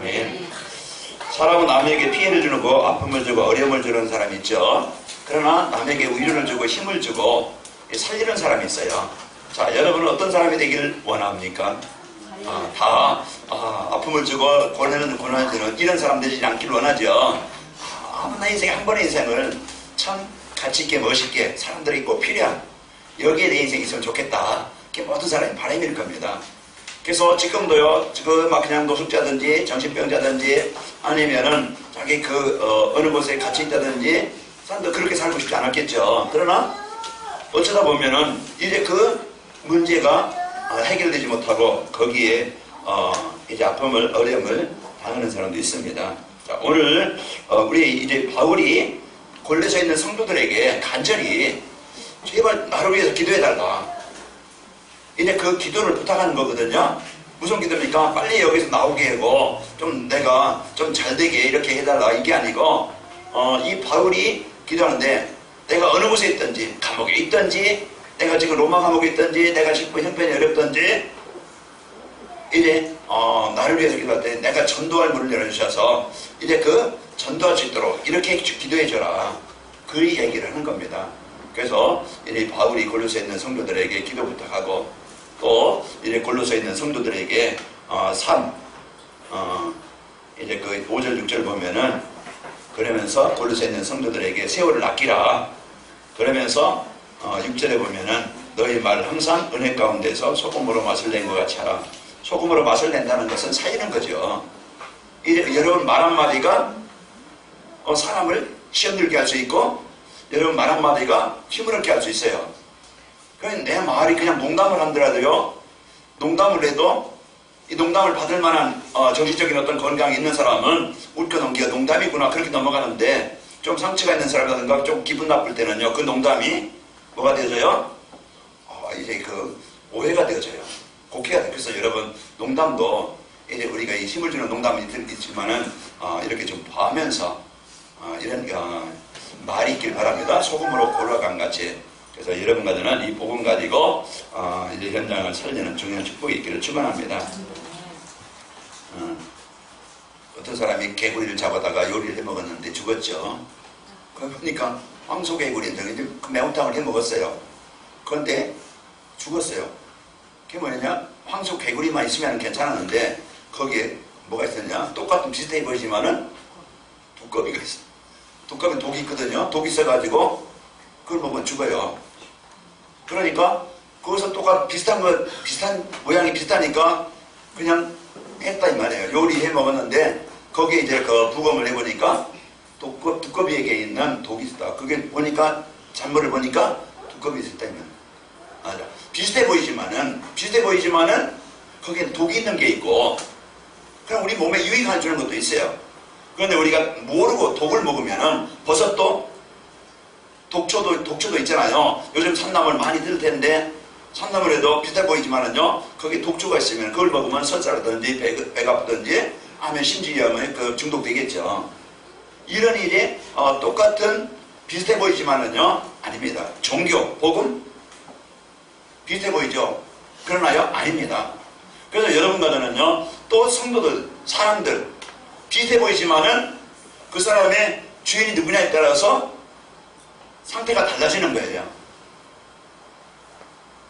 아멘. 사람은 남에게 피해를 주고 아픔을 주고 어려움을 주는 사람이 있죠. 그러나 남에게 위로를 주고 힘을 주고 살리는 사람이 있어요. 자, 여러분은 어떤 사람이 되기를 원합니까? 아픔을 주고 고난을 주는 이런 사람 되지 않기를 원하죠. 아무나 인생에 한 번의 인생을 참 가치있게 멋있게 사람들이 꼭 필요한 여기에 내 인생이 있으면 좋겠다. 그게 모든 사람이 바람일 겁니다. 그래서 지금도요, 지금 막 그냥 노숙자든지 정신병자든지 아니면은 자기 어느 곳에 갇혀 있다든지 사람들 그렇게 살고 싶지 않았겠죠. 그러나 어쩌다 보면은 이제 그 문제가 해결되지 못하고 거기에 이제 아픔을 어려움을 당하는 사람도 있습니다. 자, 오늘 우리 이제 바울이 골로새에 있는 성도들에게 간절히 제발 나를 위해서 기도해달라. 이제 그 기도를 부탁하는 거거든요. 무슨 기도입니까? 빨리 여기서 나오게 하고 좀 내가 좀 잘 되게 이렇게 해달라 이게 아니고 이 바울이 기도하는데 내가 어느 곳에 있든지 감옥에 있든지 내가 지금 로마 감옥에 있든지 내가 지금 형편이 어렵든지 이제 나를 위해서 기도할 때 내가 전도할 문을 열어주셔서 이제 그 전도할 수 있도록 이렇게 기도해줘라. 그 얘기를 하는 겁니다. 그래서 이제 바울이 골로새에 있는 성도들에게 기도 부탁하고 또 이제 골로새에 있는 성도들에게 이제 그 5절 6절 보면은 그러면서 골로새에 있는 성도들에게 세월을 아끼라. 그러면서 6절에 보면은 너희 말 항상 은혜 가운데서 소금으로 맛을 낸 것 같이 하라. 소금으로 맛을 낸다는 것은 살리는 거죠. 이제 여러분 말 한마디가 사람을 시험들게 할 수 있고 여러분 말 한마디가 힘을 얻게 할 수 있어요. 그러니까 내 말이 그냥 농담을 하더라도요, 농담을 해도 이 농담을 받을 만한 정신적인 어떤 건강이 있는 사람은 웃겨 넘기가 농담이구나 그렇게 넘어가는데 좀 상처가 있는 사람이라든가 좀 기분 나쁠 때는요, 그 농담이 뭐가 되어져요? 이제 그 오해가 되어져요. 곡해가 돼요. 그래서 여러분 농담도 이제 우리가 이 힘을 주는 농담이 있지만은 이렇게 좀 봐면서 이런 말이 있길 바랍니다. 소금으로 골라간 같이. 그래서 여러분과는 이 복음 가지고 이제 현장을 살리는 중요한 축복이 있기를 축원합니다. 어떤 사람이 개구리를 잡아다가 요리를 해 먹었는데 죽었죠. 그러니까 황소개구리인데 매운탕을 해 먹었어요. 그런데 죽었어요. 그게 뭐냐? 황소개구리만 있으면 괜찮았는데 거기에 뭐가 있었냐? 똑같은 비슷해 보이지만은 두꺼비가 있어. 두꺼비는 독이 있거든요. 독이 있어가지고 그걸 먹으면 죽어요. 그러니까 거기서 비슷한 모양이 비슷하니까 그냥 했다 이 말이에요. 요리해 먹었는데 거기에 이제 그 부검을 해보니까 두꺼비에게 있는 독이 있다. 그게 보니까 잔물을 보니까 두꺼비 있었다 이 말이에요. 맞아. 비슷해 보이지만은 거기에 독이 있는 게 있고 그럼 우리 몸에 유익을 주는 것도 있어요. 그런데 우리가 모르고 독을 먹으면은 버섯도 독초도 있잖아요. 요즘 산나물 많이 들 텐데 산나물에도 비슷해 보이지만은요, 거기에 독초가 있으면 그걸 먹으면 설사라든지 배가 아프든지 하면 심지어는 그 중독되겠죠. 이런 일이 똑같은 비슷해 보이지만은요, 아닙니다. 종교, 복음 비슷해 보이죠? 그러나요? 아닙니다. 그래서 여러분과 저는요, 또 성도들, 사람들 비슷해 보이지만은 그 사람의 주인이 누구냐에 따라서 상태가 달라지는 거예요.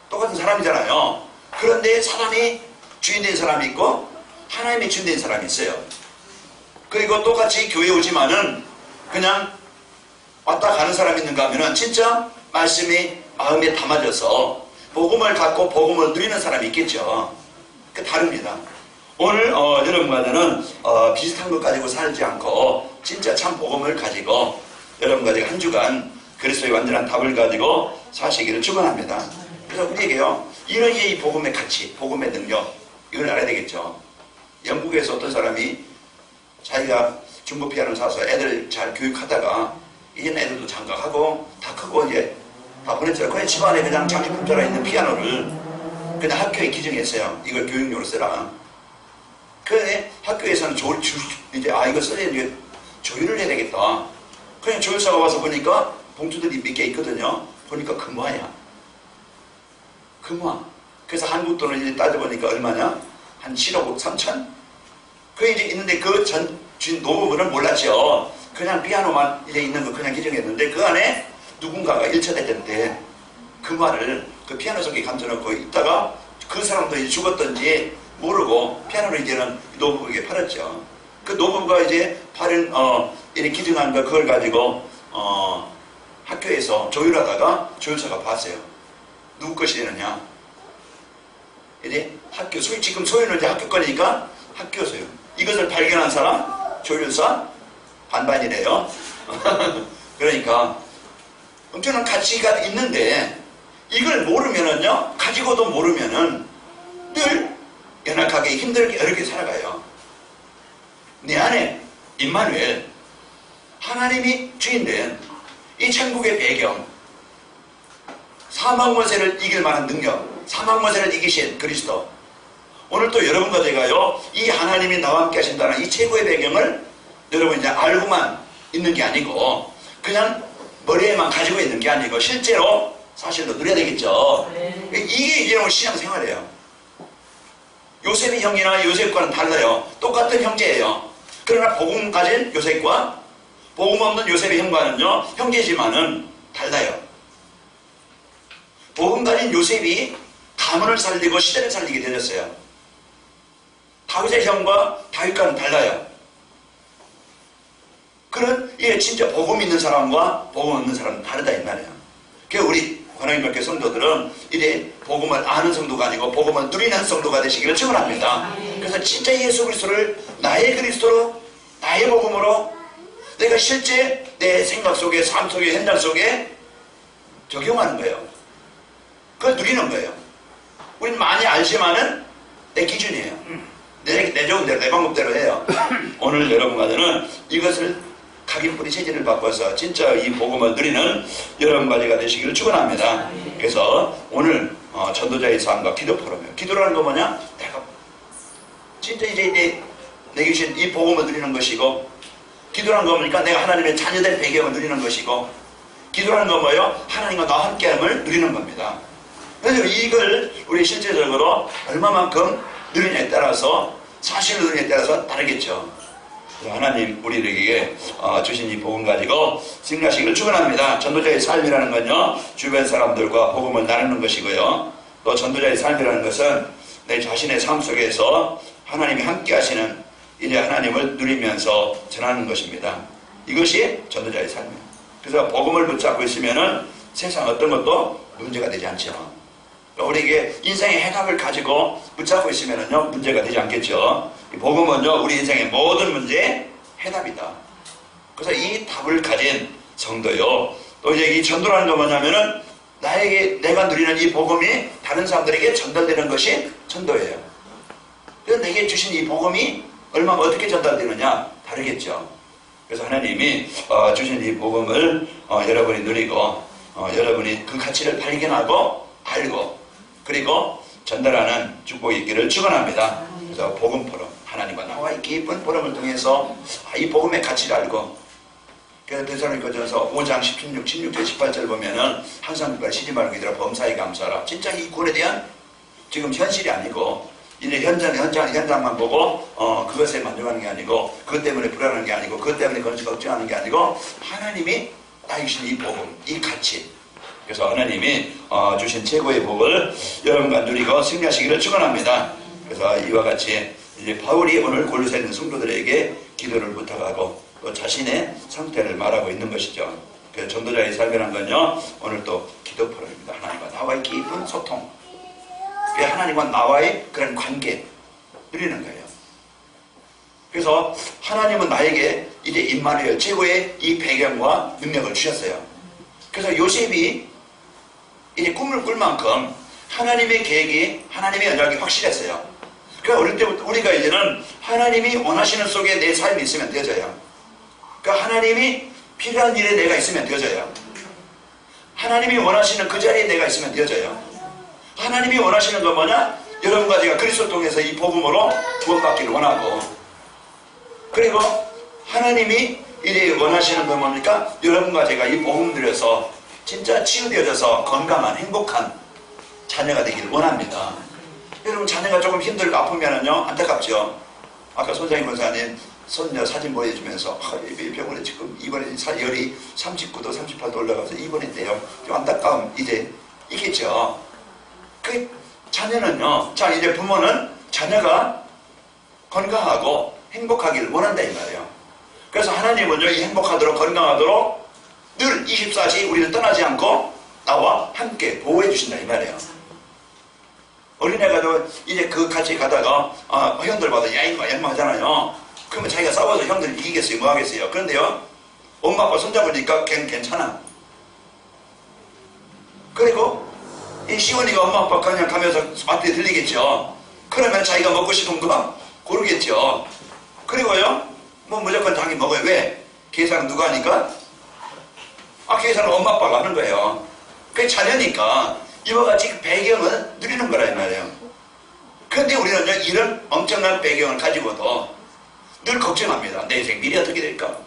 똑같은 사람이잖아요. 그런데 사람이 주인된 사람이 있고 하나님이 주인된 사람이 있어요. 그리고 똑같이 교회에 오지만은 그냥 왔다 가는 사람이 있는가 하면은 진짜 말씀이 마음에 담아져서 복음을 갖고 복음을 누리는 사람이 있겠죠. 그 다릅니다. 오늘 여러분과 저는 비슷한 것 가지고 살지 않고 진짜 참 복음을 가지고 여러분과 제가 한 주간 그리스도의 완전한 답을 가지고 사시기를 축원합니다. 그래서 우리에게요, 이런 이 복음의 가치, 복음의 능력 이걸 알아야 되겠죠. 영국에서 어떤 사람이 자기가 중고 피아노를 사서 애들 잘 교육하다가 이제 애들도 장가하고 다 크고 이제 다 보냈죠. 그냥 집안에 그냥 장식품처럼 있는 피아노를 그냥 학교에 기증했어요. 이걸 교육용으로 쓰라. 그런데 학교에서는 이제 이거 써야 이제 조율을 해야 되겠다. 그냥 조율사가 와서 보니까 봉투들이 몇 개 있거든요. 보니까 금화야. 금화. 그래서 한국 돈을 이제 따져보니까 얼마냐? 한 7억 3천? 그 이제 있는데 그 노부부는 몰랐죠. 그냥 피아노만 이제 있는 거 그냥 기증했는데 그 안에 누군가가 1차 대전 때 그 말을 그 피아노 속에 감춰놓고 있다가 그 사람도 이제 죽었던지 모르고 피아노를 이제는 노부부에게 팔았죠. 그 노부부가 이제 팔은 이렇게 기증한 거 그걸 가지고 학교에서 조율하다가 조율사가 봤어요. 누구 것이 되느냐. 이제 학교 지금 소유는 이제 학교 거니까 학교 소유. 이것을 발견한 사람 조율사 반반이래요. 그러니까 엄청난 가치가 있는데 이걸 모르면은요, 가지고도 모르면은 늘 연약하게 힘들게 어렵게 살아가요. 내 안에 임마누엘 하나님이 주인된 이 천국의 배경, 사망권세를 이길 만한 능력, 사망권세를 이기신 그리스도. 오늘 또 여러분과 제가요, 이 하나님이 나와 함께 하신다는 이 최고의 배경을 여러분 이제 알고만 있는 게 아니고 그냥 머리에만 가지고 있는 게 아니고 실제로 사실로 누려야 되겠죠. 이게 이제 신앙생활이에요. 요셉의 형이나 요셉과는 달라요. 똑같은 형제예요. 그러나 복음 가진 요셉과 복음 없는 요셉의 형과는요, 형제지만은 달라요. 복음 가진 요셉이 가문을 살리고 시대를 살리게 되었어요. 다윗의 형과 다윗과는 달라요. 이게 진짜 복음 있는 사람과 복음 없는 사람은 다르다 이 말이에요. 그래서 우리 권하님께 성도들은 이제 복음을 아는 성도가 아니고 복음을 누리는 성도가 되시기를 축원합니다. 그래서 진짜 예수 그리스도를 나의 그리스도로, 나의 복음으로 내가 실제 내 생각 속에, 삶 속에, 현장 속에 적용하는 거예요. 그걸 누리는 거예요. 우린 많이 알지만은 내 기준이에요. 내 좋은 대로, 내 방법대로 해요. 오늘 여러분과는 이것을 각인뿌리 체질을 바꿔서 진짜 이 복음을 누리는 여러분까지가 되시기를 축원합니다. 그래서 오늘 전도자의 삶과 기도 포럼이에요. 기도라는 거 뭐냐? 내가 진짜 이제 내게 주신 이 복음을 누리는 것이고, 기도라는 거 뭡니까? 내가 하나님의 자녀된 배경을 누리는 것이고, 기도라는 건 뭐예요? 하나님과 나와 함께함을 누리는 겁니다. 그래서 이걸 우리 실제적으로 얼마만큼 누리냐에 따라서, 사실을 누리냐에 따라서 다르겠죠. 하나님 우리에게 주신 이 복음 가지고 승리하시기를 축원합니다. 전도자의 삶이라는 건요, 주변 사람들과 복음을 나누는 것이고요, 또 전도자의 삶이라는 것은 내 자신의 삶 속에서 하나님이 함께 하시는 이제 하나님을 누리면서 전하는 것입니다. 이것이 전도자의 삶이에요. 그래서 복음을 붙잡고 있으면은 세상 어떤 것도 문제가 되지 않죠. 우리에게 인생의 해답을 가지고 붙잡고 있으면은요, 문제가 되지 않겠죠. 이 복음은요, 우리 인생의 모든 문제의 해답이다. 그래서 이 답을 가진 성도요, 또 이제 이 전도라는 건 뭐냐면은 내가 누리는 이 복음이 다른 사람들에게 전달되는 것이 전도예요. 그래서 내게 주신 이 복음이 어떻게 전달되느냐 다르겠죠. 그래서 하나님이 주신 이 복음을 여러분이 누리고 여러분이 그 가치를 발견하고 알고 그리고 전달하는 축복이 있기를 축원합니다. 그래서 복음 포럼, 하나님과 나와 이 깊은 포럼을 통해서 이 복음의 가치를 알고, 그래서 데살로니가전서 5장 16절 18절 보면은 항상 쉬지 말고 이들아 범사에 감사하라. 진짜 이 구원에 대한 지금 현실이 아니고 이제 현장만 보고 그것에 만족하는 게 아니고, 그것 때문에 불안한 게 아니고, 그것 때문에 걱정하는 게 아니고, 하나님이 나에게 주신 이 복음, 이 가치. 그래서 하나님이 주신 최고의 복을 여러분과 누리고 승리하시기를 축원합니다. 그래서 이와 같이 이제 바울이 오늘 골로새 있는 성도들에게 기도를 부탁하고 또 자신의 상태를 말하고 있는 것이죠. 그래서 전도자의 삶이란 건요, 오늘 또 기도 포럼입니다. 하나님과 나와의 깊은 소통, 하나님과 나와의 그런 관계 누리는 거예요. 그래서 하나님은 나에게 이제 임마누엘 최고의 이 배경과 능력을 주셨어요. 그래서 요셉이 이제 꿈을 꿀 만큼 하나님의 계획이, 하나님의 언약이 확실했어요. 그러니까 어릴 때부터 우리가 이제는 하나님이 원하시는 속에 내 삶이 있으면 되어져요. 그러니까 하나님이 필요한 일에 내가 있으면 되어져요. 하나님이 원하시는 그 자리에 내가 있으면 되어져요. 하나님이 원하시는 건 뭐냐? 여러분과 제가 그리스도 통해서 이 복음으로 구원받기를 원하고, 그리고 하나님이 이제 원하시는 건 뭡니까? 여러분과 제가 이 복음 들여서 진짜 치유되어져서 건강한 행복한 자녀가 되기를 원합니다. 여러분 자녀가 조금 힘들고 아프면은요, 안타깝죠. 아까 손장희 권사님 손녀 사진 보여주면서 이 병원에 지금 입원해 열이 39도 38도 올라가서 입원했대요. 좀 안타까움 이제 있겠죠. 그 자녀는요, 자 이제 부모는 자녀가 건강하고 행복하기를 원한다 이 말이에요. 그래서 하나님은요, 이 행복하도록 건강하도록 늘 24시 우리를 떠나지 않고 나와 함께 보호해 주신다 이 말이에요. 어린애가도 이제 그 같이 가다가 형들 봐도 야인과 연마하잖아요. 그러면 자기가 싸워서 형들 이기겠어요? 뭐 하겠어요? 그런데요, 엄마 아빠 손잡으니까 괜찮아. 그리고 이 시원이가 엄마 아빠 그냥 가면서 마트에 들리겠죠. 그러면 자기가 먹고 싶은 거 고르겠죠. 그리고요, 뭐 무조건 자기 먹어요. 왜? 계산은 누가 하니까? 계산은 엄마 아빠가 하는 거예요. 그게 자녀니까 이와 같이 배경을 누리는 거라 이 말이에요. 그런데 우리는 이런 엄청난 배경을 가지고도 늘 걱정합니다. 내 인생 미래 어떻게 될까?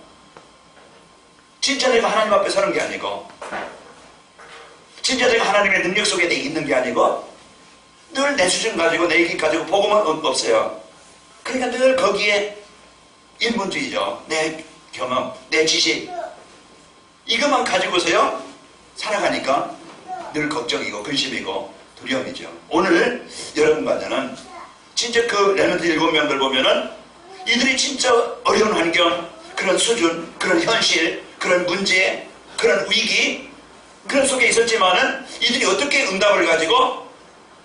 진짜 내가 하나님 앞에 서는 게 아니고, 진짜 내가 하나님의 능력 속에 있는 게 아니고, 늘 내 수준 가지고 내 얘기 가지고 복음은 없어요. 그러니까 늘 거기에 인본주의죠. 내 경험, 내 지식, 이것만 가지고서요 살아가니까 늘 걱정이고 근심이고 두려움이죠. 오늘 여러분과 저는 진짜 그 렘넌트 7명들 보면은 이들이 진짜 어려운 환경, 그런 수준, 그런 현실, 그런 문제, 그런 위기, 그런 속에 있었지만은 이들이 어떻게 응답을 가지고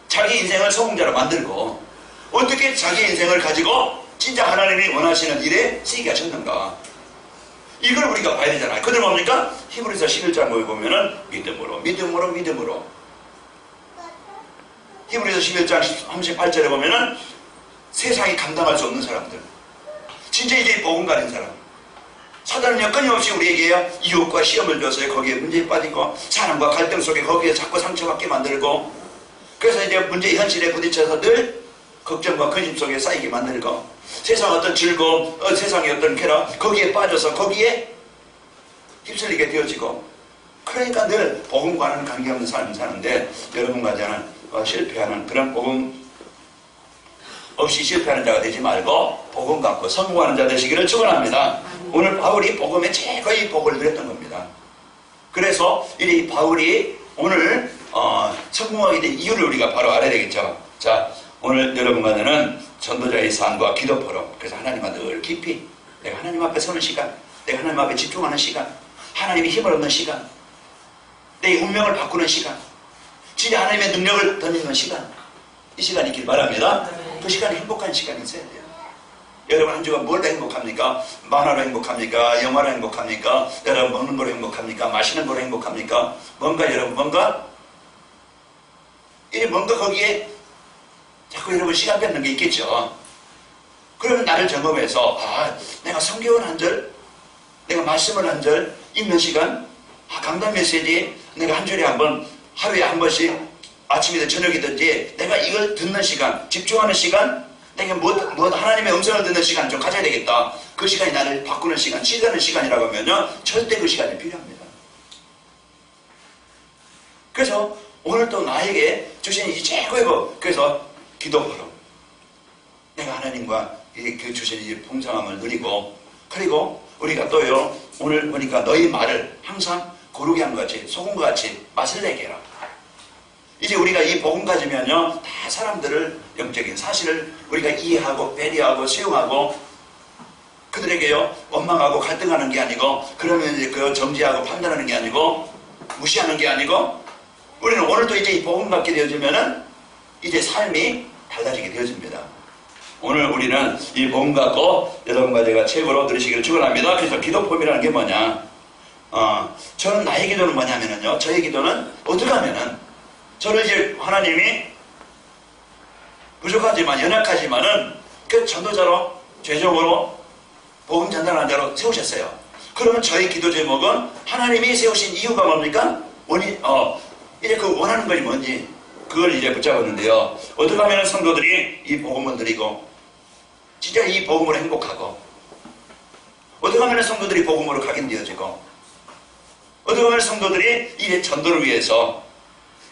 자기 인생을 성공자로 만들고 어떻게 자기 인생을 가지고 진짜 하나님이 원하시는 일에 쓰기가 졌는가, 이걸 우리가 봐야 되잖아요. 그들 뭡니까? 히브리서 11장 보면은 믿음으로 히브리서 11장 38절에 보면은 세상이 감당할 수 없는 사람들, 진짜 이제 복음 가진 사람, 사단은요 끊임없이 우리에게 유혹과 시험을 줘서 거기에 문제에 빠지고 사람과 갈등 속에 거기에 자꾸 상처받게 만들고, 그래서 이제 문제의 현실에 부딪혀서 늘 걱정과 근심 속에 쌓이게 만들고, 세상 어떤 즐거움, 세상의 어떤 쾌락, 거기에 빠져서 거기에 휩쓸리게 되어지고, 그러니까 늘 복음과는 관계없는 삶을 사는데, 여러분과 저는 실패하는 그런 복음 없이 실패하는 자가 되지 말고 복음 갖고 성공하는 자 되시기를 축원합니다. 오늘 바울이 복음의 최고의 복을 누렸던 겁니다. 그래서 이 바울이 오늘 성공하게 된 이유를 우리가 바로 알아야 되겠죠. 자, 오늘 여러분과 저는 전도자의 삶과 기도 포럼, 그래서 하나님과 늘 깊이 내가 하나님 앞에 서는 시간, 내가 하나님 앞에 집중하는 시간, 하나님의 힘을 얻는 시간, 내 운명을 바꾸는 시간, 진짜 하나님의 능력을 던지는 시간, 이 시간이 있길 바랍니다. 그 시간이 행복한 시간이 있어야 돼요. 여러분 한 주간 뭘 더 행복합니까? 만화로 행복합니까? 영화로 행복합니까? 여러분 먹는 거로 행복합니까? 마시는 거로 행복합니까? 뭔가 여러분 뭔가 거기에 자꾸 여러분 시간 뺏는 게 있겠죠. 그러면 나를 점검해서 내가 성경을 한 절, 내가 말씀을 한 절 읽는 시간, 강단 메시지 내가 한 절에 한 번, 하루에 한 번씩 아침이든 저녁이든지 내가 이걸 듣는 시간, 집중하는 시간, 내가 하나님의 음성을 듣는 시간 좀 가져야 되겠다. 그 시간이 나를 바꾸는 시간, 치유하는 시간이라고 하면요 절대 그 시간이 필요합니다. 그래서 오늘 또 나에게 주신 이 최고의 법, 그래서 기도 포럼, 내가 하나님과 그 주신 이 풍성함을 누리고, 그리고 우리가 또요 오늘 보니까 너희 말을 항상 고르게 한 것 같이 소금과 같이 맛을 내게 해라. 이제 우리가 이 복음 가지면요 다 사람들을 영적인 사실을 우리가 이해하고 배려하고 수용하고, 그들에게요 원망하고 갈등하는 게 아니고, 그러면 이제 그 정지하고 판단하는 게 아니고, 무시하는 게 아니고, 우리는 오늘도 이제 이 복음 갖게 되어지면은 이제 삶이 달라지게 되어집니다. 오늘 우리는 이 복음 갖고 여러분과 제가 최고로 들으시기를 축원합니다. 그래서 기도폼이라는 게 뭐냐? 저는 나의 기도는 뭐냐면은요, 저의 기도는 어떻게 하면은 저를 이제 하나님이 부족하지만 연약하지만은 그 전도자로 최종으로 복음 전달하는 자로 세우셨어요. 그러면 저의 기도 제목은 하나님이 세우신 이유가 뭡니까? 이제 그 원하는 것이 뭔지 그걸 이제 붙잡았는데요. 어떻게 하면 성도들이 이 복음을 드리고 진짜 이 복음으로 행복하고, 어떻게 하면 성도들이 복음으로 각인되어지고, 어떻게 하면 성도들이 이제 전도를 위해서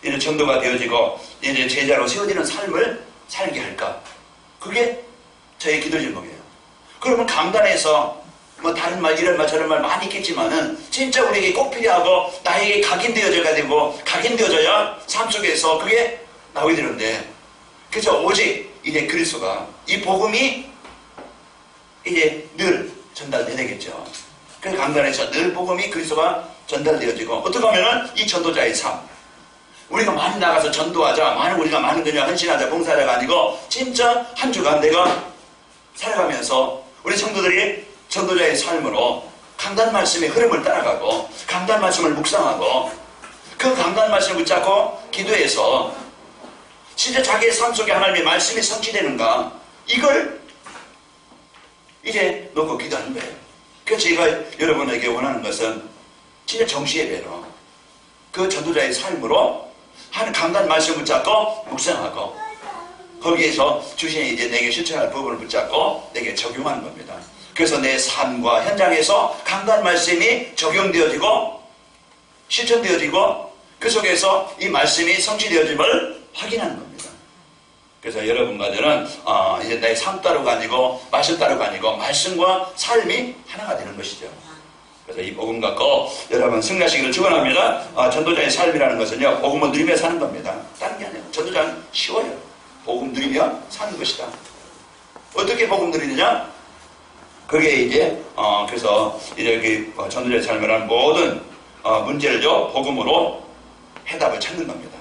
이제 전도가 되어지고 이제 제자로 세워지는 삶을 살게 할까? 그게 저의 기도 제목이에요. 그러면 강단에서 뭐 다른 말 이런 말 저런 말 많이 있겠지만은 진짜 우리에게 꼭 필요하고 나에게 각인되어져야 되고 각인되어져야 삶 속에서 그게 나오게 되는데, 그래서 오직 이제 그리스도가 이 복음이 이제 늘 전달돼야 되겠죠. 그 강단에서 늘 복음이 그리스도가 전달되어지고, 어떻게 하면은 이 전도자의 삶, 우리가 많이 나가서 전도하자, 우리가 많은 그냥 헌신하자, 봉사자가 아니고 진짜 한 주간 내가 살아가면서 우리 성도들이 전도자의 삶으로 강단 말씀의 흐름을 따라가고 강단 말씀을 묵상하고 그 강단 말씀을 붙잡고 기도해서 진짜 자기의 삶 속에 하나님의 말씀이 성취되는가, 이걸 이제 놓고 기도하는 거예요. 그래서 제가 여러분에게 원하는 것은 진짜 정시예배로 그 전도자의 삶으로 하는 강단 말씀을 붙잡고 묵상하고 거기에서 주신이 이제 내게 실천할 부분을 붙잡고 내게 적용하는 겁니다. 그래서 내 삶과 현장에서 강단 말씀이 적용되어지고 실천되어지고 그 속에서 이 말씀이 성취되어짐을 확인하는 겁니다. 그래서 여러분과 저는 이제 내 삶 따로가 아니고 말씀 따로가 아니고 말씀과 삶이 하나가 되는 것이죠. 그래서 이 복음 갖고 여러분 승리하시기를 축원합니다. 전도자의 삶이라는 것은요, 복음을 누리며 사는 겁니다. 다른 게 아니에요. 전도자는 쉬워요. 복음 누리며 사는 것이다. 어떻게 복음 누리느냐? 그게 이제 그래서 이렇게 전도자의 삶이라는 모든 문제를요 복음으로 해답을 찾는 겁니다.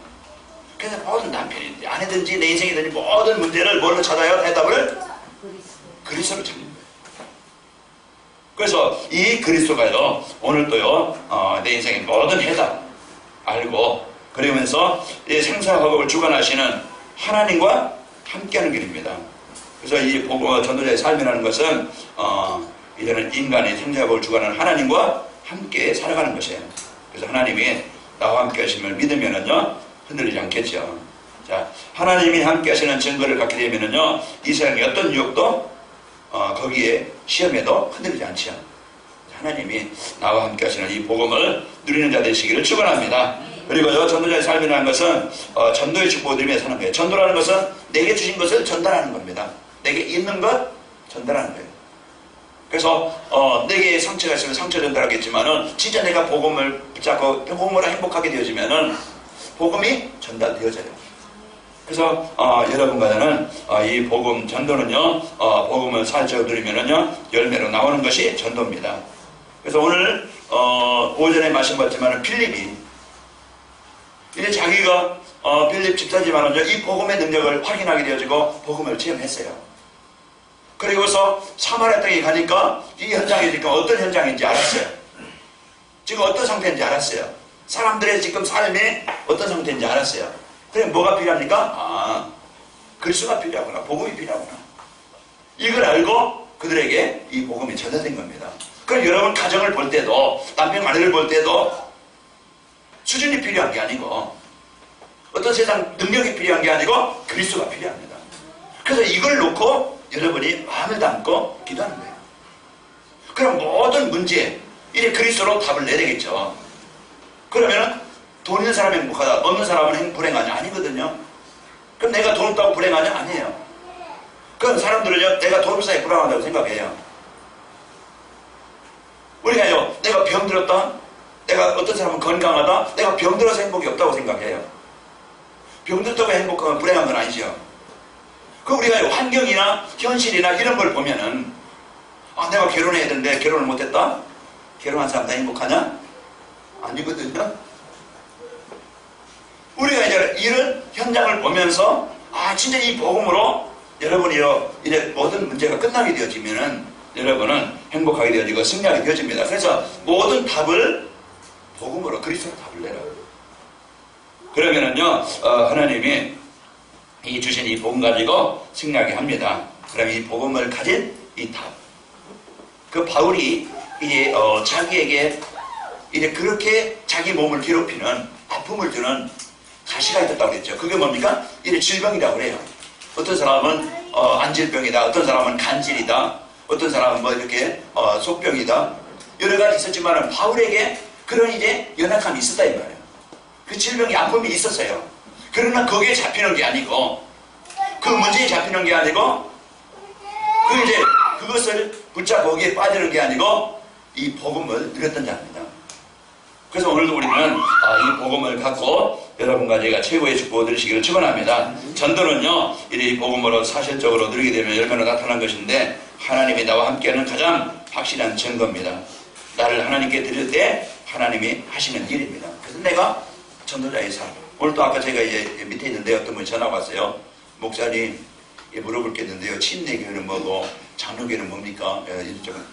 그래서 모든 남편이든지 아내든지 내 인생이든지 모든 문제를 뭘로 찾아요? 해답을 그리스도로 찾는 거예요. 그래서 이 그리스도가요 오늘도요 내 인생의 모든 해답 알고 그러면서 이 생사화복을 주관하시는 하나님과 함께하는 길입니다. 그래서 이 전도자의 삶이라는 것은 이제는 인간의 생사화복을 주관하는 하나님과 함께 살아가는 것이에요. 그래서 하나님이 나와 함께 하심을 믿으면은요 흔들리지 않겠죠. 자, 하나님이 함께 하시는 증거를 갖게 되면은요 이 세상의 어떤 유혹도 거기에 시험에도 흔들리지 않죠. 하나님이 나와 함께 하시는 이 복음을 누리는 자 되시기를 축원합니다. 그리고요 전도자의 삶이라는 것은 전도의 축복을 누리며 사는 거예요. 전도라는 것은 내게 주신 것을 전달하는 겁니다. 내게 있는 것 전달하는 거예요. 그래서 내게 상처가 있으면 상처 전달하겠지만은 진짜 내가 복음을 붙잡고 복음으로 행복하게 되어지면은 복음이 전달되어져요. 그래서 여러분과 저는 이 복음 전도는요 복음을 살짝 누리면은요 열매로 나오는 것이 전도입니다. 그래서 오늘 오전에 말씀드렸지만은 필립이 이제 자기가 필립 집사지만은요 이 복음의 능력을 확인하게 되어지고 복음을 체험했어요. 그리고서 사마리아 땅에 가니까 이 현장이 지금 어떤 현장인지 알았어요. 지금 어떤 상태인지 알았어요. 사람들의 지금 삶이 어떤 상태인지 알았어요. 그래 뭐가 필요합니까? 그리스도가 필요하구나. 복음이 필요하구나. 이걸 알고 그들에게 이 복음이 전달된 겁니다. 그럼 여러분 가정을 볼 때도 남편 아내를 볼 때도 수준이 필요한 게 아니고 어떤 세상 능력이 필요한 게 아니고 그리스도가 필요합니다. 그래서 이걸 놓고 여러분이 마음을 담고 기도하는 거예요. 그럼 모든 문제에 이제 그리스도로 답을 내야 되겠죠. 그러면 돈 있는 사람이 행복하다, 없는 사람은 불행하냐? 아니거든요. 그럼 내가 돈 없다고 불행하냐? 아니에요. 그럼 사람들은요, 내가 돈 없어야 불행하다고 생각해요. 우리가요, 내가 병들었다? 내가 어떤 사람은 건강하다? 내가 병들어서 행복이 없다고 생각해요. 병들었다고 행복하면 불행한 건 아니죠. 그 우리가 환경이나 현실이나 이런 걸 보면은 내가 결혼해야 되는데 결혼을 못했다? 결혼한 사람 다 행복하냐? 아니거든요. 우리가 이제 이런 현장을 보면서 진짜 이 복음으로 여러분이요 이제 모든 문제가 끝나게 되어지면은 여러분은 행복하게 되어지고 승리하게 되어집니다. 그래서 모든 답을 복음으로 그리스도로 답을 내라. 그러면은요 하나님이 이 주신 이 복음 가지고 승리하게 합니다. 그럼 이 복음을 가진 이 답. 그 바울이 이제 자기에게 이제 그렇게 자기 몸을 괴롭히는 아픔을 주는 가시가 있었다고 그랬죠. 그게 뭡니까? 이제 질병이라고 그래요. 어떤 사람은 안질병이다. 어떤 사람은 간질이다. 어떤 사람은 뭐 이렇게 속병이다. 여러 가지 있었지만 바울에게 그런 이제 연약함이 있었다 이 말이에요. 그 질병이 아픔이 있었어요. 그러나 거기에 잡히는 게 아니고 그 문제에 잡히는 게 아니고 그것을 붙잡고 거기에 빠지는 게 아니고 이 복음을 누렸던 자입니다. 그래서 오늘도 우리는 이 복음을 갖고 여러분과 제가 최고의 축복을 누리시기를 축원합니다. 전도는요, 이 복음으로 사실적으로 누리게 되면 열매로 나타난 것인데 하나님이 나와 함께하는 가장 확실한 증거입니다. 나를 하나님께 드릴 때 하나님이 하시는 일입니다. 그래서 내가 전도자의 삶. 오늘 또 아까 제가 이제 밑에 있는데 어떤 분이 전화가 왔어요. 목사님, 물어볼 게 있는데요. 침례교회는 뭐고 장로교회는 뭡니까?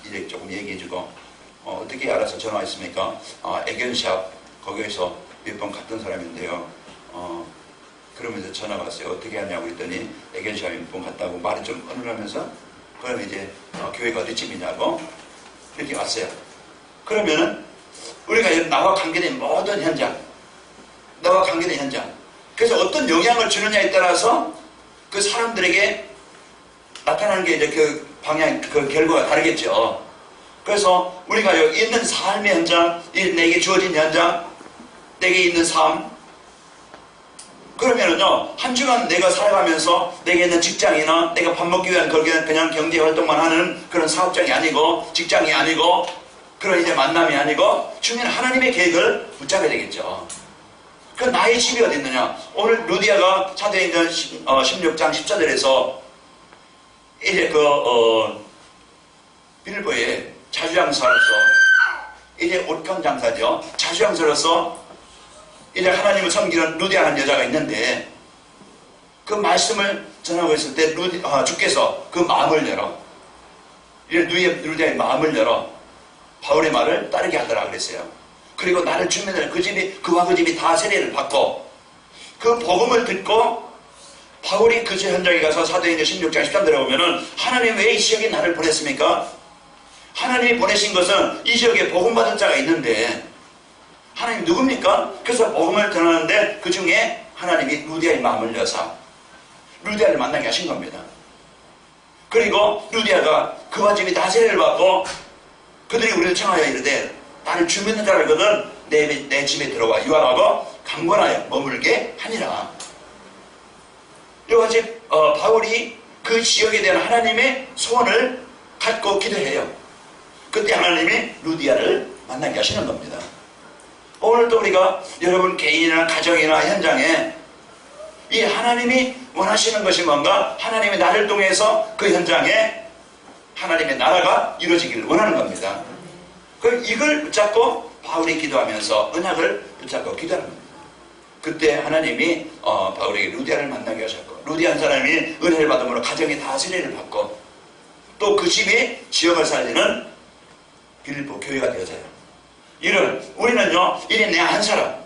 이제 조금 얘기해주고 어떻게 알아서 전화했습니까? 애견샵 거기에서 몇 번 갔던 사람인데요. 그러면서 전화가 왔어요. 어떻게 하냐고 그랬더니 애견샵에 몇 번 갔다고 말이 좀 어눌하면서 그러면 이제 교회가 어디쯤이냐고 이렇게 왔어요. 그러면은 우리가 나와 관계된 모든 현장, 나와 관계된 현장, 그래서 어떤 영향을 주느냐에 따라서 그 사람들에게 나타나는 게 이제 그 방향, 그 결과가 다르겠죠. 그래서 우리가 여기 있는 삶의 현장, 내게 주어진 현장, 내게 있는 삶, 그러면은요, 한 주간 내가 살아가면서 내게 있는 직장이나 내가 밥 먹기 위한 그냥 경제 활동만 하는 그런 사업장이 아니고, 직장이 아니고, 그런 이제 만남이 아니고, 중요한 하나님의 계획을 붙잡아야 되겠죠. 그 나의 집이 어디 있느냐? 오늘 루디아가 사도행전 16장 14절에서 이제 빌보에 자주장사로서 이제 옷감 장사죠. 자주장사로서 이제 하나님을 섬기는 루디아라는 여자가 있는데 그 말씀을 전하고 있을 때 주께서 그 마음을 열어, 루디아의 마음을 열어 바울의 말을 따르게 하더라 그랬어요. 그리고 나를 주면은 그와 그 집이 다 세례를 받고 그 복음을 듣고 바울이 그 현장에 가서 사도행전 16장 13절에 보면은 하나님 왜 이 지역에 나를 보냈습니까? 하나님이 보내신 것은 이 지역에 복음 받은 자가 있는데 하나님 누굽니까? 그래서 복음을 전하는데 그 중에 하나님이 루디아의 마음을 여사 루디아를 만나게 하신 겁니다. 그리고 루디아가 그와 집이 다 세례를 받고 그들이 우리를 청하여 이르되 나를 주 믿는 자를 알거든 내 집에 들어와 유하라고 강권하여 머물게 하니라. 이같이 바울이 그 지역에 대한 하나님의 소원을 갖고 기도해요. 그때 하나님이 루디아를 만나게 하시는 겁니다. 오늘도 우리가 여러분 개인이나 가정이나 현장에 이 하나님이 원하시는 것이 뭔가, 하나님이 나를 통해서 그 현장에 하나님의 나라가 이루어지기를 원하는 겁니다. 그럼 이걸 붙잡고 바울이 기도하면서 언약을 붙잡고 기도하는 겁니다. 그때 하나님이 바울에게 루디아를 만나게 하셨고, 루디아 한 사람이 은혜를 받음으로 가정에 다 세례를 받고 또 그 집이 지역을 살리는 빌보 교회가 되어져요. 우리는요, 이래 내 한 사람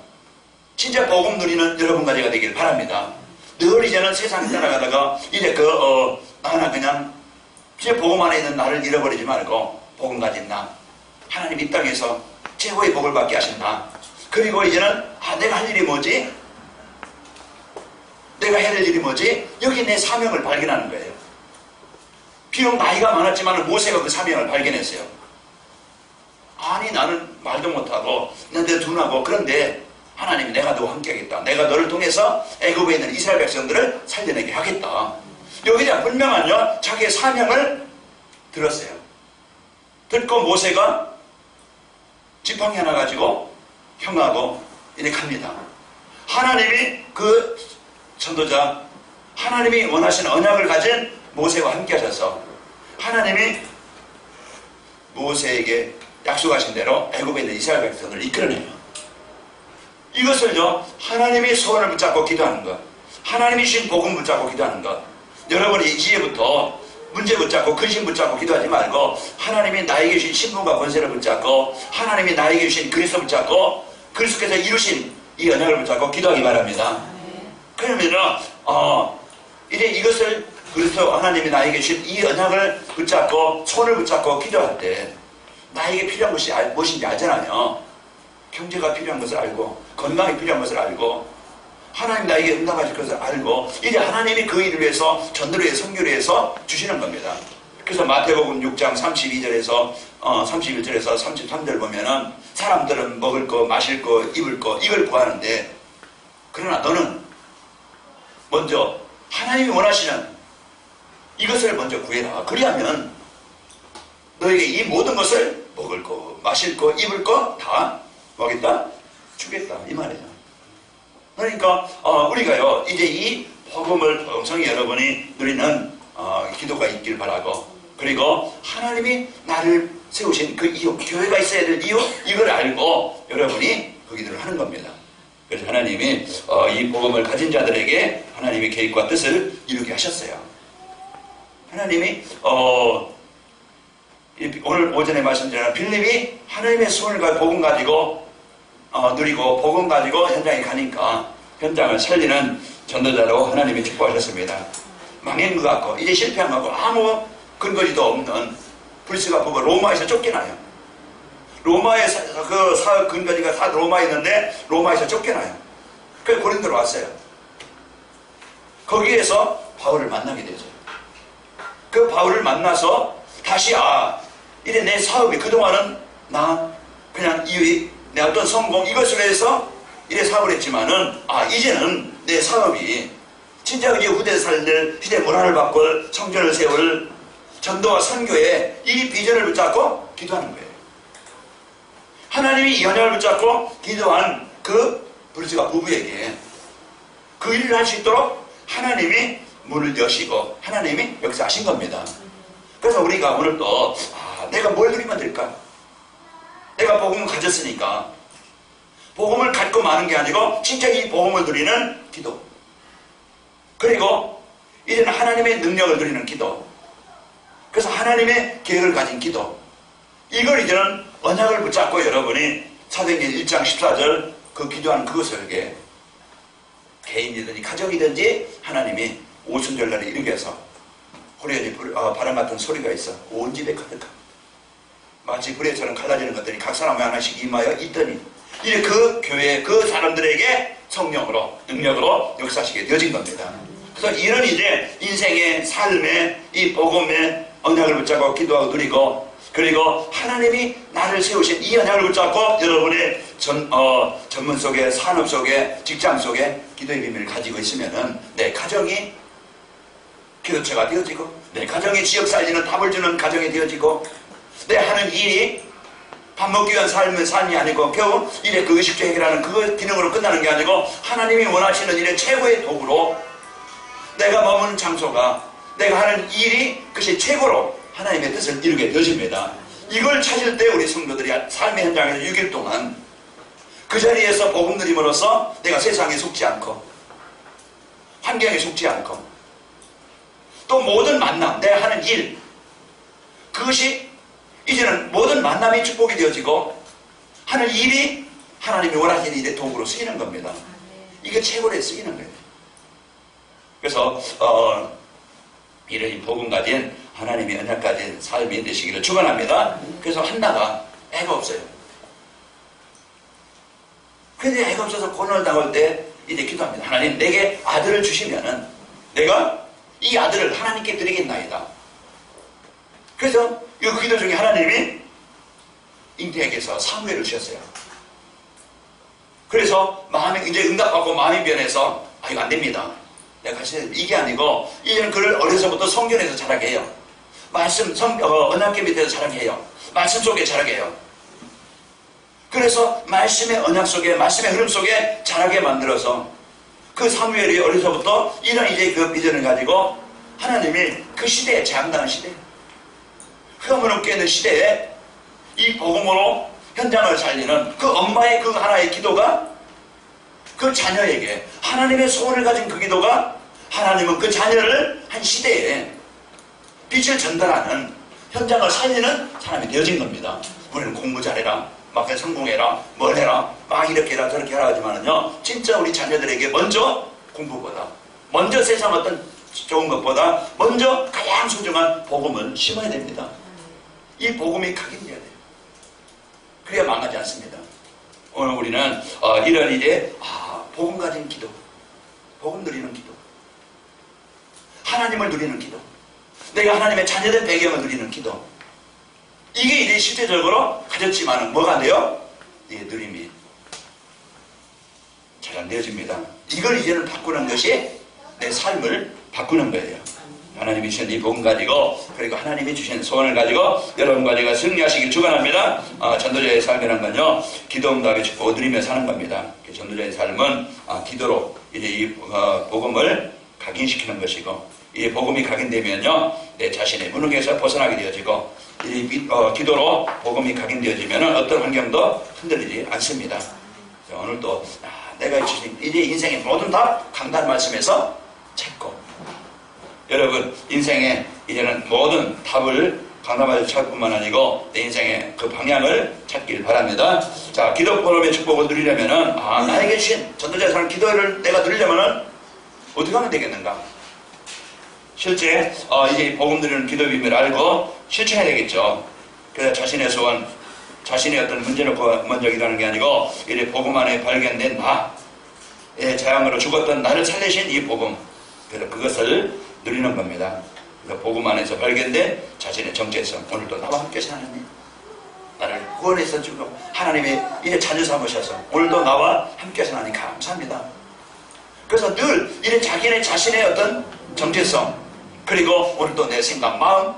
진짜 복음 누리는 여러분과 제가 되길 바랍니다. 늘 이제는 세상 따라가다가 이제 나나 그냥 진짜 복음 안에 있는 나를 잃어버리지 말고 복음 가진 나, 하나님 이 땅에서 최고의 복을 받게 하신 나, 그리고 이제는 내가 할 일이 뭐지? 내가 해야 될 일이 뭐지? 여기 내 사명을 발견하는 거예요. 비록 나이가 많았지만 모세가 그 사명을 발견했어요. 아니 나는 말도 못하고 내 둔하고 그런데 하나님이 내가 너와 함께 하겠다. 내가 너를 통해서 애굽에 있는 이스라엘 백성들을 살려내게 하겠다. 여기에 분명한요 자기의 사명을 들었어요. 듣고 모세가 지팡이 하나 가지고 형하고 이제 갑니다. 하나님이 그 전도자, 하나님이 원하시는 언약을 가진 모세와 함께 하셔서 하나님이 모세에게 약속하신 대로 애굽에 있는 이스라엘 백성을 이끌어내요. 이것을요 하나님의 소원을 붙잡고 기도하는 것, 하나님이 주신 복음 붙잡고 기도하는 것. 여러분이 이제부터 문제 붙잡고 근심 붙잡고 기도하지 말고 하나님이 나에게 주신 신분과 권세를 붙잡고 하나님이 나에게 주신 그리스도 붙잡고 그리스도께서 이루신 이 언약을 붙잡고 기도하기 바랍니다. 그러면은 이제 이것을 그리스도 하나님이 나에게 주신 이 언약을 붙잡고 손을 붙잡고 기도할 때 나에게 필요한 것이 무엇인지 알잖아요. 경제가 필요한 것을 알고 건강이 필요한 것을 알고 하나님 나에게 응답하실 것을 알고 이제 하나님이 그 일을 위해서 전도를 위해서 선교를 위해서 주시는 겁니다. 그래서 마태복음 6장 32절에서 31절에서 33절 보면은 사람들은 먹을 거 마실 거 입을 거 이걸 구하는데 그러나 너는 먼저 하나님이 원하시는 이것을 먼저 구해라. 그리하면 너에게 이 모든 것을 먹을 거, 마실 거, 입을 거 다 뭐겠다? 주겠다. 이 말이에요. 그러니까 우리가요 이제 이 복음을 풍성히 여러분이 누리는 기도가 있길 바라고, 그리고 하나님이 나를 세우신 그 이유, 교회가 있어야 될 이유, 이걸 알고 여러분이 그 기도를 하는 겁니다. 그래서 하나님이 이 복음을 가진 자들에게 하나님의 계획과 뜻을 이루게 하셨어요. 하나님이 오늘 오전에 말씀드린 빌립이 하나님의 손을 복음 가지고 누리고 복음 가지고 현장에 가니까 현장을 살리는 전도자로 하나님이 축복하셨습니다. 망한 것 같고 이제 실패한 것 같고 아무 근거지도 없는 불씨가 보고 로마에서 쫓겨나요. 로마에서 그 사업 근거지가 다 로마에 있는데 로마에서 쫓겨나요. 그래서 고린도로 왔어요. 거기에서 바울을 만나게 되죠. 그 바울을 만나서 다시 이래 내 사업이 그동안은 나 그냥 내 어떤 성공 이것으로 해서 이래 사업을 했지만은 이제는 내 사업이 진짜 이제 후대 살들 시대 문화를 바꿀 성전을 세울 전도와 선교에 이 비전을 붙잡고 기도하는 거예요. 하나님이 이 언약을 붙잡고 기도한 그 브루스가 부부에게 그 일을 할 수 있도록 하나님이 문을 여시고 하나님이 역사하신 겁니다. 그래서 우리가 오늘 또 내가 뭘 누리면 될까? 내가 복음을 가졌으니까 복음을 갖고 마는 게 아니고 진짜 이 복음을 누리는 기도, 그리고 이제는 하나님의 능력을 누리는 기도, 그래서 하나님의 계획을 가진 기도, 이걸 이제는 언약을 붙잡고 여러분이 사도행전 1장 14절 그 기도하는 그것을 개인이든지 가정이든지 하나님이 오순절날에 이르게 해서 호련히 바람 같은 소리가 있어 온 집에 가득하고 마치 불에처럼 갈라지는 것들이 각 사람에 하나씩 임하여 있더니 이제 그 교회 그 사람들에게 성령으로 능력으로 역사하시게 되어진 겁니다. 그래서 이런 이제 인생의 삶의 이 복음의 언약을 붙잡고 기도하고 누리고, 그리고 하나님이 나를 세우신 이 언약을 붙잡고 여러분의 전문 속에 산업 속에 직장 속에 기도의 비밀을 가지고 있으면은 내 가정이 기도처가 되어지고 내 가정이 지역 살리는 답을 주는 가정이 되어지고 내 하는 일이 밥 먹기 위한 삶이 아니고 겨우 이래 그 의식주 해결하는 그 기능으로 끝나는 게 아니고 하나님이 원하시는 일의 최고의 도구로 내가 머무는 장소가 내가 하는 일이 그것이 최고로 하나님의 뜻을 이루게 되어집니다. 이걸 찾을 때 우리 성도들이 삶의 현장에서 6일 동안 그 자리에서 복음 누림으로써 내가 세상에 속지 않고 환경에 속지 않고 또 모든 만남 내가 하는 일 그것이 이제는 모든 만남이 축복이 되어지고 하는 일이 하나님이 원하시는 일의 도구로 쓰이는 겁니다. 이게 최고로 쓰이는 거예요. 그래서 이런 복음 가진 하나님의 언약 가진 삶이 되시기를 축원합니다. 그래서 한나가 애가 없어요. 근데 애가 없어서 고난을 당할 때 이제 기도합니다. 하나님 내게 아들을 주시면은 내가 이 아들을 하나님께 드리겠나이다. 그래서 이 기도 중에 하나님이 잉태에게서 사무엘을 주셨어요. 그래서 마음이 이제 응답받고 마음이 변해서 이거 안 됩니다. 내가 사실 이게 아니고 이제는 그를 어려서부터 성전에서 자라게 해요. 말씀 언약궤 밑에서 자라게 해요. 말씀 속에 자라게 해요. 그래서 말씀의 언약 속에 말씀의 흐름 속에 자라게 만들어서 그 사무엘이 어려서부터 이런 이제 그 비전을 가지고 하나님이 그 시대에 재앙당한 시대 흠을 없게 있는 시대에 이 복음으로 현장을 살리는 그 엄마의 그 하나의 기도가 그 자녀에게 하나님의 소원을 가진 그 기도가 하나님은 그 자녀를 한 시대에 빛을 전달하는 현장을 살리는 사람이 되어진 겁니다. 우리는 공부 잘해라 막 성공해라 뭘 해라 막 이렇게 해라 저렇게 해라 하지만은요 진짜 우리 자녀들에게 먼저 공부보다 먼저 세상 어떤 좋은 것보다 먼저 가장 소중한 복음을 심어야 됩니다. 이 복음이 각인돼야 돼요. 그래야 망하지 않습니다. 오늘 우리는 이런 이제 복음 가진 기도, 복음 누리는 기도, 하나님을 누리는 기도, 내가 하나님의 자녀된 배경을 누리는 기도, 이게 이제 실제적으로 가졌지만은 뭐가 돼요? 이게 누림이 잘 안 되어집니다. 이걸 이제는 바꾸는 것이 내 삶을 바꾸는 거예요. 하나님이 주신 이 복음 가지고, 그리고 하나님이 주신 소원을 가지고 여러분과 제가 승리하시길 축원합니다. 전도자의 삶이란 건요, 기도 응답의 축복을 누리며 사는 겁니다. 전도자의 삶은 기도로 이제 이 복음을 각인시키는 것이고, 이 복음이 각인되면요, 내 자신의 무능에서 벗어나게 되어지고, 이 기도로 복음이 각인되어지면 어떤 환경도 흔들리지 않습니다. 오늘도 내가 주신 이제 인생의 모든 답 강단 말씀에서 찾고, 여러분 인생의 이제는 모든 답을 강단말씀 찾을 뿐만 아니고 내 인생의 그 방향을 찾길 바랍니다. 자, 기도 복음의 축복을 누리려면은 나에게 주신 전도자의 삶 기도를 내가 누리려면은 어떻게 하면 되겠는가? 실제 이제 복음 누리는 기도 비밀을 알고 실천해야 되겠죠. 그래서 자신의 소원, 자신의 어떤 문제를 먼저 기도하는 게 아니고 이제 복음 안에 발견된 재앙으로 죽었던 나를 살리신 이 복음, 그래서 그것을 누리는 겁니다. 그래서 복음 안에서 발견된 자신의 정체성, 오늘도 나와 함께 하나님, 나를 구원해서 주고 하나님이 이제 자녀 삼으셔서 오늘도 나와 함께 하나님 감사합니다. 그래서 늘 이런 자신의 어떤 정체성, 그리고 오늘도 내 생각, 마음,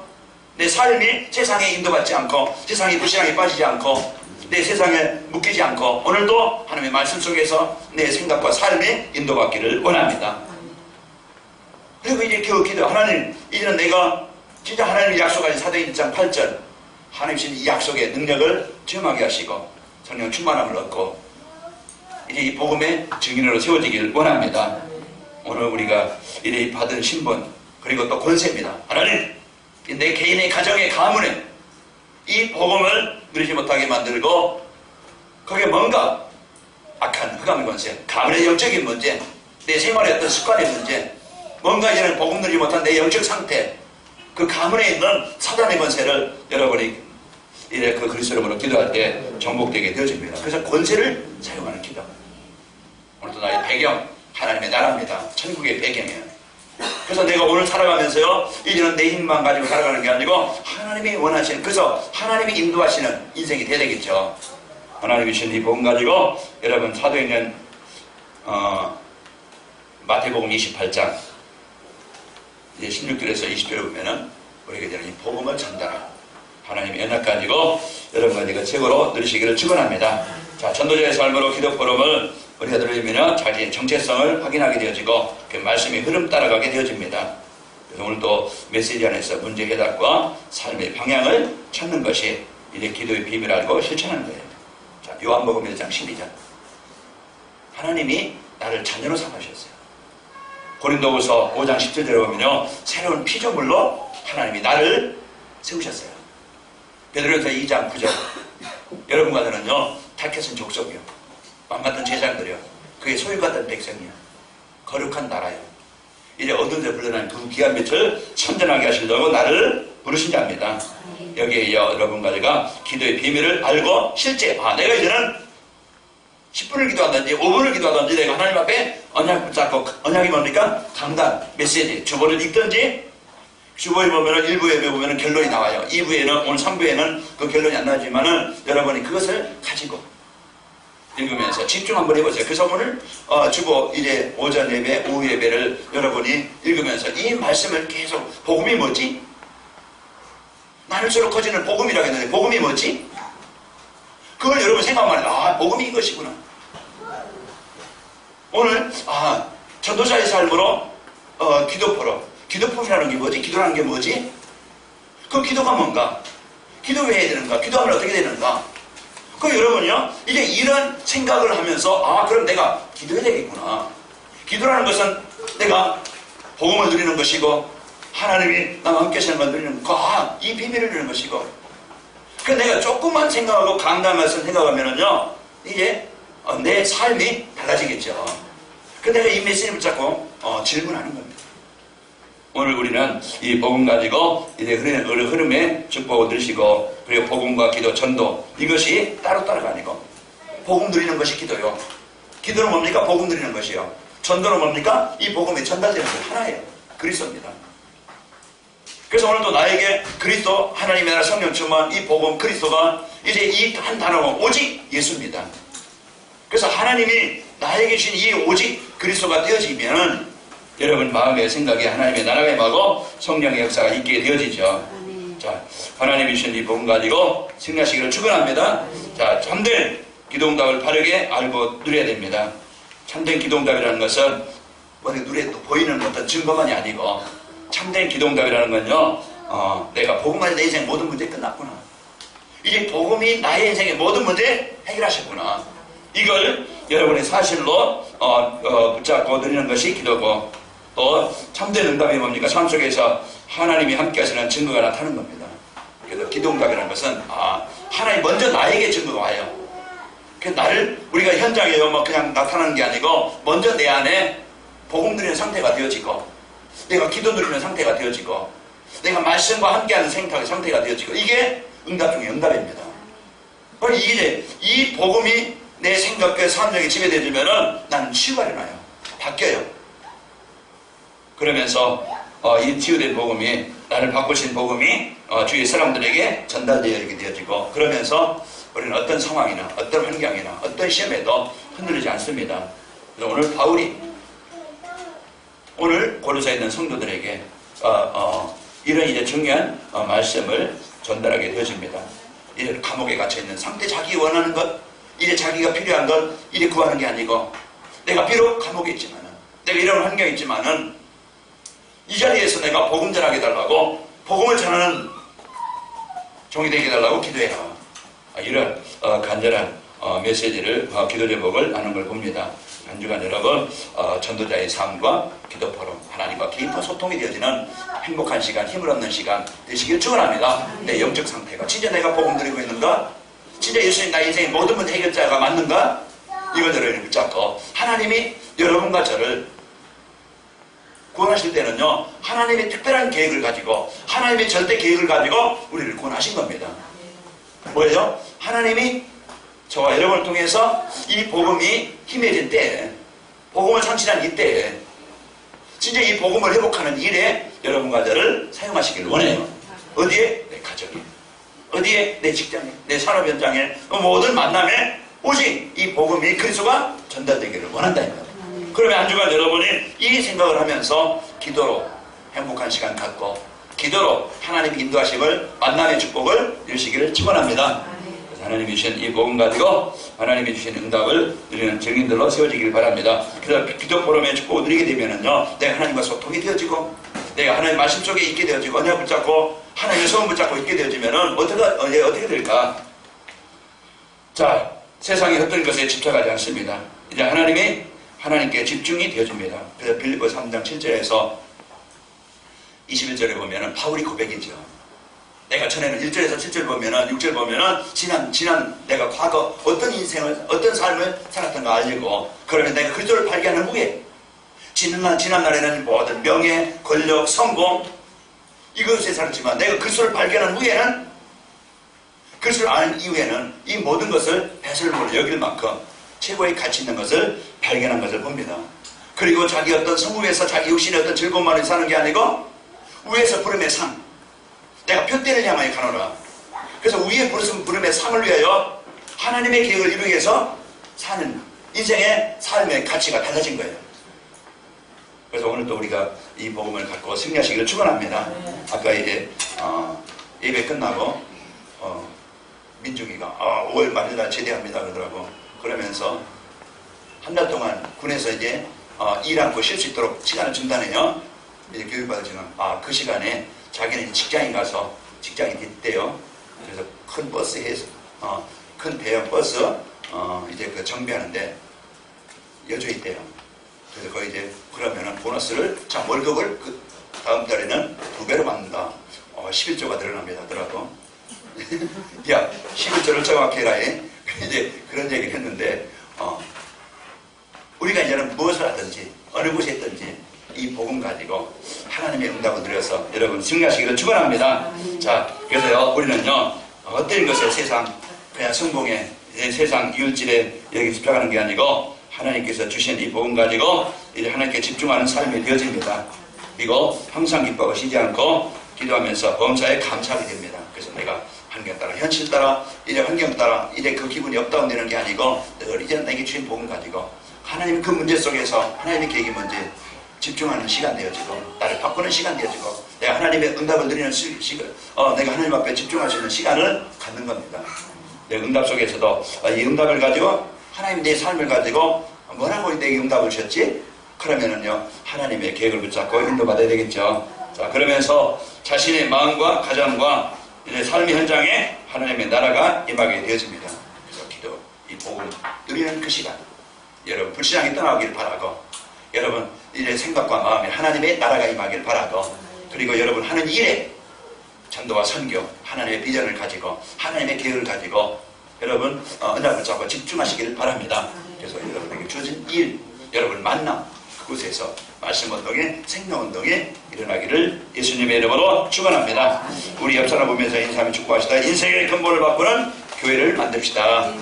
내 삶이 세상에 인도받지 않고 세상의 불신앙에 빠지지 않고 내 세상에 묶이지 않고 오늘도 하나님의 말씀 속에서 내 생각과 삶이 인도받기를 원합니다. 그리고 이제 그 기도, 하나님 이제는 내가 진짜 하나님의 약속하신 사도행 1장 8절 하나님 주신 이 약속의 능력을 체험하게 하시고 성령 충만함을 얻고 이제 이 복음의 증인으로 세워지길 원합니다. 오늘 우리가 이제 받은 신분 그리고 또 권세입니다. 하나님 내 개인의 가정의 가문에 이 복음을 누리지 못하게 만들고 거기에 뭔가 악한 흑암의 권세, 가문의 영적인 문제, 내 생활의 어떤 습관의 문제, 뭔가 이제는 복음 누리지 못한 내 영적 상태, 그 가문에 있는 사단의 권세를 여러분이 이래 그 그리스도 이름으로 기도할 때 정복되게 되어집니다. 그래서 권세를 사용하는 기도. 오늘도 나의 배경 하나님의 나라입니다. 천국의 배경이에요. 그래서 내가 오늘 살아가면서요, 이제는 내 힘만 가지고 살아가는 게 아니고 하나님이 원하시는, 그래서 하나님이 인도하시는 인생이 돼야 되겠죠. 하나님이 주신 이 복음 가지고 여러분 사도행전 마태복음 28장 이제 16절에서 20절에 보면은 우리에게 되는 이 복음을 전달하고 하나님의 연락 가지고 여러분과 제가 최고로 누리시기를 축원합니다. 자, 전도자의 삶으로 기도 포럼을 우리가 누리면 자기의 정체성을 확인하게 되어지고 그 말씀의 흐름 따라가게 되어집니다. 그래서 오늘도 메시지 안에서 문제 해답과 삶의 방향을 찾는 것이 이제 기도의 비밀을 알고 실천하는 거예요. 자, 요한복음 1장 12절 하나님이 나를 자녀로 삼으셨어요. 고린도후서 5장 10절에 보면요, 새로운 피조물로 하나님이 나를 세우셨어요. 베드로전서 2장 9절 여러분과 저는요, 택하신 족속이요, 맘같은 제자들이요, 그의 소유받은 백성이요, 거룩한 나라요, 이제 어둠에서 불러난 그 귀한 빛을 선전하게 하시려고 나를 부르신 자입니다. 여기에 이어 여러분과 제가 기도의 비밀을 알고 실제 내가 이제는 10분을 기도하든지 5분을 기도하든지 내가 하나님 앞에 언약 붙잡고, 언약이 뭡니까? 강단, 메시지, 주보를 읽든지, 주보에 보면은 1부 예배 보면은 결론이 나와요. 2부에는, 오늘 3부에는 그 결론이 안 나지만은 여러분이 그것을 가지고 읽으면서 집중 한번 해보세요. 그래서 오늘 주보 이제 오전 예배, 오후 예배를 여러분이 읽으면서 이 말씀을 계속, 복음이 뭐지? 나눌수록 커지는 복음이라고 했는데 복음이 뭐지? 그걸 여러분 생각만 해요. 복음이 이것이구나. 오늘 전도자의 삶으로 기도 포럼, 기도 포럼이라는 게 뭐지? 기도라는 게 뭐지? 그 기도가 뭔가? 기도 왜 해야 되는가? 기도하면 어떻게 되는가? 그럼 여러분요, 이제 이런 생각을 하면서 그럼 내가 기도해야 되겠구나. 기도라는 것은 내가 복음을 누리는 것이고 하나님이 나와 함께 사는 걸 누리는 거, 이 비밀을 누리는 것이고, 그 내가 조금만 생각하고 강단 말씀 생각하면은요, 이제 내 삶이 달라지겠죠. 그 내가 이 메시지를 붙잡고 질문하는 겁니다. 오늘 우리는 이 복음 가지고 이제 흐름에 축복을 누리시고, 그리고 복음과 기도, 전도, 이것이 따로따로가 아니고 복음 누리는 것이 기도요, 기도는 뭡니까? 복음 누리는 것이요, 전도는 뭡니까? 이 복음이 전달되는 것 하나예요. 그리스도입니다. 그래서 오늘도 나에게 그리스도, 하나님의 나라, 성령 충만, 이 복음 그리스도가 이제 이 한 단어가 오직 예수입니다. 그래서 하나님이 나에게 주신 이 오직 그리스도가 되어지면 여러분 마음의 생각에 하나님의 나라가 임하고 성령의 역사가 있게 되어지죠. 자, 하나님이 주신 이 복음 가지고 승리하시기를 축원합니다. 자, 참된 기도응답을 바르게 알고 누려야 됩니다. 참된 기도응답이라는 것은 눈에 또 보이는 어떤 증거만이 아니고, 참된 기도응답이라는 건요, 내가 복음 안에 내 인생 모든 문제 끝났구나. 이제 복음이 나의 인생의 모든 문제 해결하셨구나. 이걸 여러분의 사실로 붙잡고 누리는 것이 기도고, 또 참된 응답이 뭡니까? 삶 속에서 하나님이 함께 하시는 증거가 나타나는 겁니다. 그래서 기도응답이라는 것은 하나님 먼저 나에게 증거가 와요. 그래서 나를 우리가 현장에 뭐 그냥 나타나는 게 아니고 먼저 내 안에 복음 누리는 상태가 되어지고, 내가 기도 누리는 상태가 되어지고, 내가 말씀과 함께하는 상태가 되어지고, 이게 응답 중에 응답입니다. 그럼 이게 이 복음이 내 생각과 삶력에 지배되어지면은 나는 치유가 일어나요. 바뀌어요. 그러면서 이 치유된 복음이, 나를 바꾸신 복음이 주위 사람들에게 전달되어 되어지고, 그러면서 우리는 어떤 상황이나 어떤 환경이나 어떤 시험에도 흔들리지 않습니다. 그래서 오늘 바울이 오늘 고린도에 있는 성도들에게 이런 이제 중요한 말씀을 전달하게 되어집니다. 이제 감옥에 갇혀있는 상태, 자기 원하는 것, 이제 자기가 필요한 것 이제 구하는 게 아니고, 내가 비록 감옥에 있지만은, 내가 이런 환경에 있지만은 이 자리에서 내가 복음 전하게 해달라고, 복음을 전하는 종이 되게 해달라고 기도해라. 이런 간절한 메시지를, 기도 제목을 나눈 걸 봅니다. 한 주간 여러분 전도자의 삶과 기도 포럼, 하나님과 깊은 소통이 되어지는 행복한 시간, 힘을 얻는 시간 되시길 축원합니다. 내 영적 상태가 진짜 내가 복음 드리고 있는가? 진짜 예수님 나의 인생의 모든 문제 해결자가 맞는가? 이걸 여러분이 붙잡고, 하나님이 여러분과 저를 구원하실 때는요, 하나님의 특별한 계획을 가지고, 하나님의 절대 계획을 가지고 우리를 구원하신 겁니다. 뭐예요? 하나님이 저와 여러분을 통해서 이 복음이 힘해진 때에, 복음을 상실한 이때에, 진짜 이 복음을 회복하는 일에 여러분과 저를 사용하시길 원해요. 어디에? 내 가정에, 어디에? 내 직장에, 내 산업 현장에, 모든 만남에 오직 이 복음이, 그리스도가 전달되기를 원한다. 그러면 한 주간 여러분이 이 생각을 하면서 기도로 행복한 시간 갖고, 기도로 하나님의 인도하심을, 만남의 축복을 누리시기를 축원합니다. 하나님이 주신 이 복음 가지고 하나님이 주신 응답을 누리는 증인들로 세워지길 바랍니다. 그래서 기도 포럼의 축복을 누리게 되면은요, 내가 하나님과 소통이 되어지고, 내가 하나님의 말씀 속에 있게 되어지고, 언약 붙잡고 하나님의 소원 붙잡고 있게 되어지면은 어떻게 될까? 자, 세상의 흩어진 것에 집착하지 않습니다. 이제 하나님께 집중이 되어집니다. 그래서 빌립보 3장 7절에서 21절에 보면은 바울이 고백이죠. 내가 전에는 1절에서 7절 보면은, 6절 보면은 지난 내가 과거 어떤 인생을, 어떤 삶을 살았던가 알리고, 그러면 내가 그리스도를 발견한 후에 지난 날에는 모든 명예, 권력, 성공 이것에 살았지만, 내가 그리스도를 발견한 후에는, 그리스도를 아는 이후에는 이 모든 것을 배설물로 여길 만큼 최고의 가치 있는 것을 발견한 것을 봅니다. 그리고 자기 어떤 성공에서 자기 육신의 어떤 즐거움만을 사는 게 아니고, 위에서 부름의 상, 내가 표대를 향하여 가노라. 그래서 위에 부름의 상을 위하여 하나님의 계획을 이루기 위해서 사는 인생의 삶의 가치가 달라진 거예요. 그래서 오늘 또 우리가 이 복음을 갖고 승리하시기를 축원합니다. 아까 이제 예배 끝나고 민중이가 5월 말일날 제대합니다 그러더라고. 그러면서 한 달 동안 군에서 이제 일 않고 쉴 수 있도록 시간을 준다네요. 이제 교육받으시면 그 시간에 자기는 직장에 가서 직장이 있대요. 그래서 큰 버스에서 큰 대형 버스 이제 그 정비하는데 여주에 있대요. 그래서 거기 이제 그러면은 보너스를, 자, 월급을 그 다음 달에는 2배로 받는다. 11조가 늘어납니다 하더라고. 야, 11조를 정확히 해라. 이제 그런 얘기를 했는데, 우리가 이제는 무엇을 하든지 어느 곳에 있든지 이 복음 가지고 하나님의 응답을 누려서 여러분 승리하시기를 축원합니다. 자, 그래서요, 우리는요, 어떤 것에 세상 그냥 성공에, 세상 이웃질에 여기 집착하는 게 아니고, 하나님께서 주신 이 복음 가지고 이제 하나님께 집중하는 삶이 되어집니다. 그리고 항상 기뻐하고 쉬지 않고 기도하면서 범사에 감사하게 됩니다. 그래서 내가 환경 따라, 현실 따라, 이제 환경 따라 이제 그 기분이 업다운되는 게 아니고, 늘 이제는 내게 주신 복음 가지고 하나님 그 문제 속에서 하나님의 계획이 뭔지 집중하는 시간 되어지고 나를 바꾸는 시간 되어지고 내가 하나님의 응답을 누리는 시간, 내가 하나님 앞에 집중할 수 있는 시간을 갖는 겁니다. 내 응답 속에서도 이 응답을 가지고 하나님 내 삶을 가지고 뭐라고 내게 응답을 주셨지? 그러면은요 하나님의 계획을 붙잡고 인도받아야 되겠죠. 자, 그러면서 자신의 마음과 가정과 이제 삶의 현장에 하나님의 나라가 임하게 되어집니다. 그래서 기도, 이 복음 누리는 그 시간 여러분 불신앙이 떠나오길 바라고 여러분 이제 생각과 마음에 하나님의 나라가 임하길 바라고 그리고 여러분 하는 일에 전도와 선교 하나님의 비전을 가지고 하나님의 계획을 가지고 여러분 언약을 잡고 집중하시길 바랍니다. 그래서 여러분에게 주어진 일 여러분 만남 그곳에서 말씀 운동에 생명 운동에 일어나기를 예수님의 이름으로 축원합니다. 우리 옆 사람 보면서 인사하며 축복하시다. 인생의 근본을 바꾸는 교회를 만듭시다.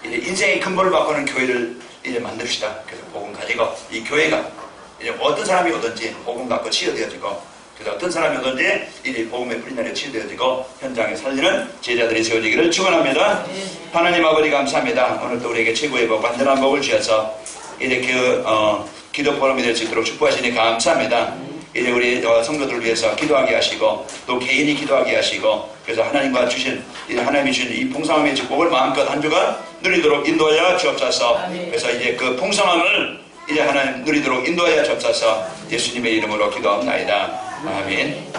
이제 인생의 근본을 바꾸는 교회를 이제 만듭시다. 그래서 복음 가지고 이 교회가 이제 어떤 사람이 오든지 복음 갖고 치유되어지고 그래서 어떤 사람이 오든지 이 복음의 불이 나려 치유되어지고 현장에 살리는 제자들이 세워지기를 축원합니다. 하나님 아버지 감사합니다. 오늘도 우리에게 최고의 복 완전한 복을 주셔서 이제 기도 포럼이 될 수 있도록 축복하시니 감사합니다. 이제 우리 성도들을 위해서 기도하게 하시고 또 개인이 기도하게 하시고 그래서 하나님과 주신 하나님이 주신 이 풍성함의 축복을 마음껏 한 주간 누리도록 인도하여 주옵소서. 그래서 이제 그 풍성함을 이제 하나님 누리도록 인도하여 주옵소서. 예수님의 이름으로 기도합나이다. 아멘.